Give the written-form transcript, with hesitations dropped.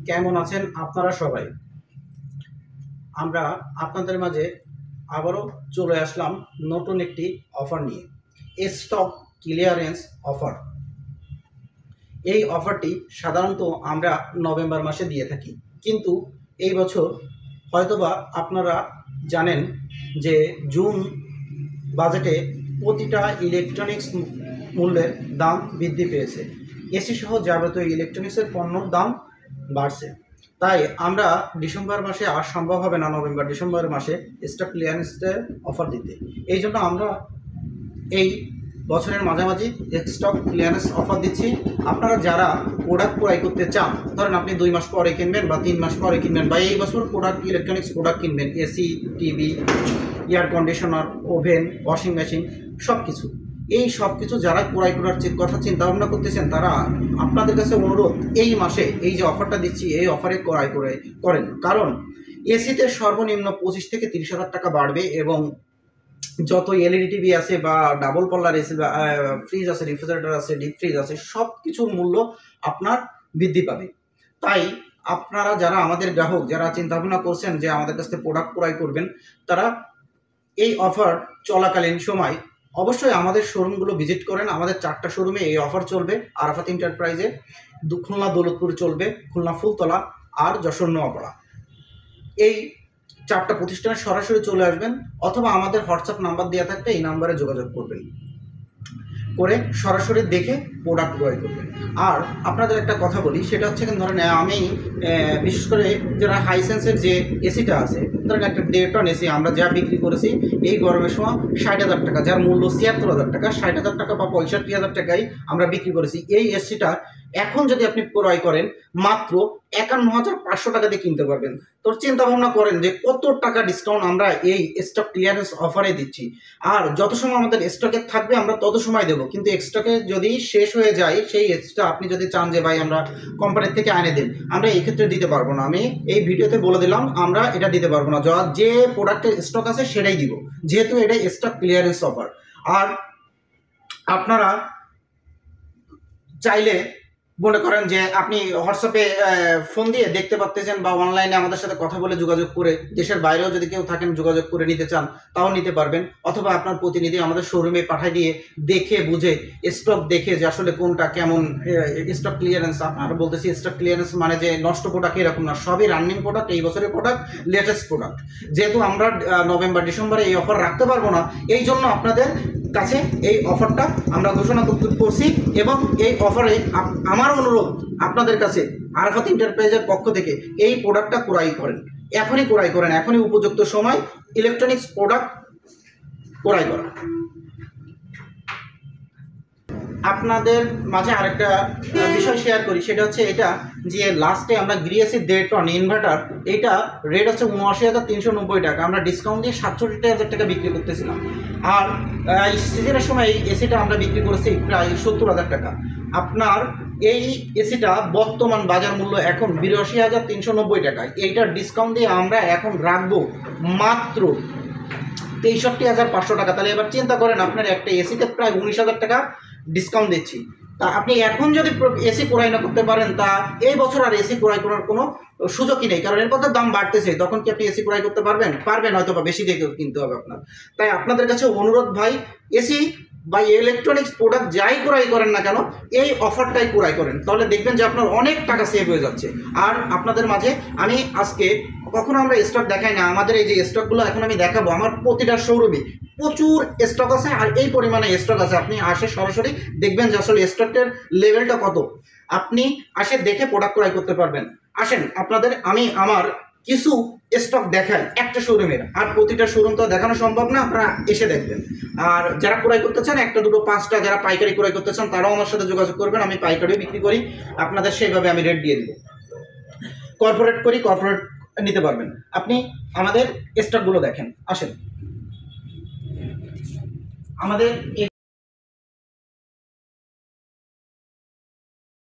কেমন আছেন আপনারা সবাই? আমরা আপনাদের মাঝে আবারও চলে আসলাম নতুন একটি অফার নিয়ে, স্টক ক্লিয়ারেন্স অফার। এই অফারটি সাধারণত আমরা নভেম্বর মাসে দিয়ে থাকি, কিন্তু এই বছর হয়তোবা আপনারা জানেন যে জুন বাজেটে প্রতিটা ইলেকট্রনিক্স মূল্যের দাম বৃদ্ধি পেয়েছে। এসি সহ যাবতীয় ইলেকট্রনিক্সের পণ্যর দাম বাড়ছে। তাই আমরা ডিসেম্বর মাসে আর সম্ভব হবে না নভেম্বর ডিসেম্বর মাসে স্টক ক্লিয়ারেন্সের অফার দিতে। এই জন্য আমরা এই বছরের মাঝামাঝি স্টক ক্লিয়ারেন্স অফার দিচ্ছি। আপনারা যারা প্রোডাক্ট ক্রয় করতে চান, ধরেন আপনি 2 মাস পরে কিনবেন বা 3 মাস পরে কিনবেন, বা এই বছর প্রোডাক্ট ইলেকট্রনিক্স প্রোডাক্ট কিনবেন, AC, TV, air conditioner, oven, washing machine, সব কিছু, এই সব কিছু যারা ক্রয় করার কথা চিন্তা ভাবনা করতেছেন, তারা আপনাদের কাছে অনুরোধ, এই মাসে এই যে অফারটা দিচ্ছি এই অফারে ক্রয় করেন। কারণ এসিতে সর্বনিম্ন 25 থেকে 30 হাজার টাকা বাড়বে, এবং যত এলইডি টিভি আছে বা ডাবল পাল্লার এসি বা ফ্রিজ আছে, রেফ্রিজারেটর আছে, ডিপ ফ্রিজ আছে, সব কিছুর মূল্য আপনার বৃদ্ধি পাবে। তাই আপনারা যারা আমাদের গ্রাহক, যারা চিন্তা ভাবনা করছেন যে আমাদের কাছ থেকে প্রোডাক্ট ক্রয় করবেন, তারা এই অফার চলাকালীন সময় অবশ্যই আমাদের শোরুমগুলো ভিজিট করেন। আমাদের 4টা শোরুমে এই অফার চলবে। আরাফাত এন্টারপ্রাইজে খুলনা দৌলতপুর চলবে, খুলনা ফুলতলা, আর যশোর নোয়াপাড়া। এই 4টা প্রতিষ্ঠানে সরাসরি চলে আসবেন, অথবা আমাদের হোয়াটসঅ্যাপ নাম্বার দেওয়া থাকবে, এই নাম্বারে যোগাযোগ করবেন, করে সরাসরি দেখে প্রোডাক্ট ক্রয় করবেন। আর আপনাদের একটা কথা বলি, সেটা হচ্ছে ধরেন আমি বিশেষ করে যারা হাইসেন্সের যে এসিটা আছে, ধরেন একটা 1.5 টন এসি আমরা যা বিক্রি করেছি এই গরমের সময় 60,000 টাকা, যার মূল্য 76,000 টাকা, 60,000 টাকা বা 65,000 টাকায় আমরা বিক্রি করেছি। এই এসিটা এখন যদি আপনি ক্রয় করেন মাত্র 51,500 টাকা দিয়ে কিনতে পারবেন। তো চিন্তা ভাবনা করেন যে কত টাকা ডিসকাউন্ট আমরা এই স্টক ক্লিয়ারেন্স অফারে দিচ্ছি। আর যত সময় আমাদের স্টকে থাকবে আমরা তত সময় দেবো, কিন্তু স্টকে যদি শেষ হয়ে যায় সেই এক্সট্রা আপনি যদি চান যে ভাই আমরা কোম্পানির থেকে আনে দিন, আমরা এই ক্ষেত্রে দিতে পারবো না। আমি এই ভিডিওতে বলে দিলাম আমরা এটা দিতে পারবো না, যে প্রোডাক্টের স্টক আছে সেটাই দিব, যেহেতু এটা স্টক ক্লিয়ারেন্স অফার। আর আপনারা চাইলে মনে করেন যে আপনি হোয়াটসঅ্যাপে ফোন দিয়ে দেখতে পাচ্ছেন, বা অনলাইনে আমাদের সাথে কথা বলে যোগাযোগ করে, দেশের বাইরেও যদি কেউ থাকেন যোগাযোগ করে নিতে চান তাও নিতে পারবেন, অথবা আপনার প্রতিনিধি আমাদের শোরুমে পাঠিয়ে দিয়ে দেখে বুঝে স্টক দেখে যে আসলে কোনটা কেমন স্টক ক্লিয়ারেন্স। আপনারা বলতেছি স্টক ক্লিয়ারেন্স মানে যে নষ্ট প্রোডাক্ট এরকম না, সবই রানিং প্রোডাক্ট, এই বছরের প্রোডাক্ট, লেটেস্ট প্রোডাক্ট। যেহেতু আমরা নভেম্বর ডিসেম্বরে এই অফার রাখতে পারবো না, এই জন্য আপনাদের কাছে এই অফারটা আমরা ঘোষণা করছি। এবং এই অফারে আমার অনুরোধ আপনাদের কাছে, আরাফাত এন্টারপ্রাইজের পক্ষ থেকে এই প্রোডাক্টটা ক্রয় করেন, এখনই ক্রয় করেন, এখনই উপযুক্ত সময় ইলেকট্রনিক্স প্রোডাক্ট ক্রয় করা। আপনাদের মাঝে আরেকটা বিষয় শেয়ার করি, সেটা হচ্ছে এটা যে লাস্টে আমরা গৃহেসি 1.5 টন ইনভার্টার, এটা রেট হচ্ছে 79,390 টাকা, আমরা ডিসকাউন্ট দিয়ে 67,000 টাকা বিক্রি করতেছিলাম। আর সিজনের সময় এই এসিটা আমরা বিক্রি করেছি প্রায় 70,000 টাকা। আপনার এই এসিটা বর্তমান বাজার মূল্য এখন 82,390 টাকায়, এইটার ডিসকাউন্ট দিয়ে আমরা এখন রাখবো মাত্র 63,500 টাকা। তাহলে এবার চিন্তা করেন, আপনার একটা এসিতে প্রায় 19,000 টাকা ডিসকাউন্ট দিচ্ছি। তা আপনি এখন যদি এসি ক্রয় না করতে পারেন, তা এই বছর আর এসি ক্রয় করার কোনো সুযোগই নেই, কারণ এর দাম বাড়তেছে। তখন কি আপনি এসি ক্রয় করতে পারবেন হয়তো বা বেশি দিয়ে কিনতে হবে আপনার। তাই আপনাদের কাছে অনুরোধ ভাই, এসি বা ইলেকট্রনিক্স প্রোডাক্ট যাই ক্রয় করেন না কেন এই অফারটাই ক্রয় করেন, তাহলে দেখবেন যে আপনার অনেক টাকা সেভ হয়ে যাচ্ছে। আর আপনাদের মাঝে আমি আজকে, কখনো আমরা স্টক দেখাই না, আমাদের এই যে স্টকগুলো এখন আমি দেখাবো, আমার প্রতিটা শোরুমে প্রচুর স্টক আছে, আর এই পরিমাণে স্টক আছে। আপনি আসে সরাসরি দেখবেন যে আসলে স্টকের লেভেলটা কত, আপনি আসে দেখে প্রোডাক্ট ক্রয় করতে পারবেন। আসেন আপনাদের আমি আমার কিছু স্টক দেখাই একটা শোরুমের, আর প্রতিটা শোরুম তো দেখানো সম্ভব না, আপনারা এসে দেখবেন। আর যারা ক্রয় করতে চান 1টা 2টো 5টা, যারা পাইকারি ক্রয় করতে চান তারাও আমার সাথে যোগাযোগ করবেন, আমি পাইকারিও বিক্রি করি, আপনাদের সেইভাবে আমি রেট দিয়ে দেবো। কর্পোরেট করি, কর্পোরেট নিতে পারবেন। আপনি আমাদের স্টকগুলো দেখেন, আসেন আমাদের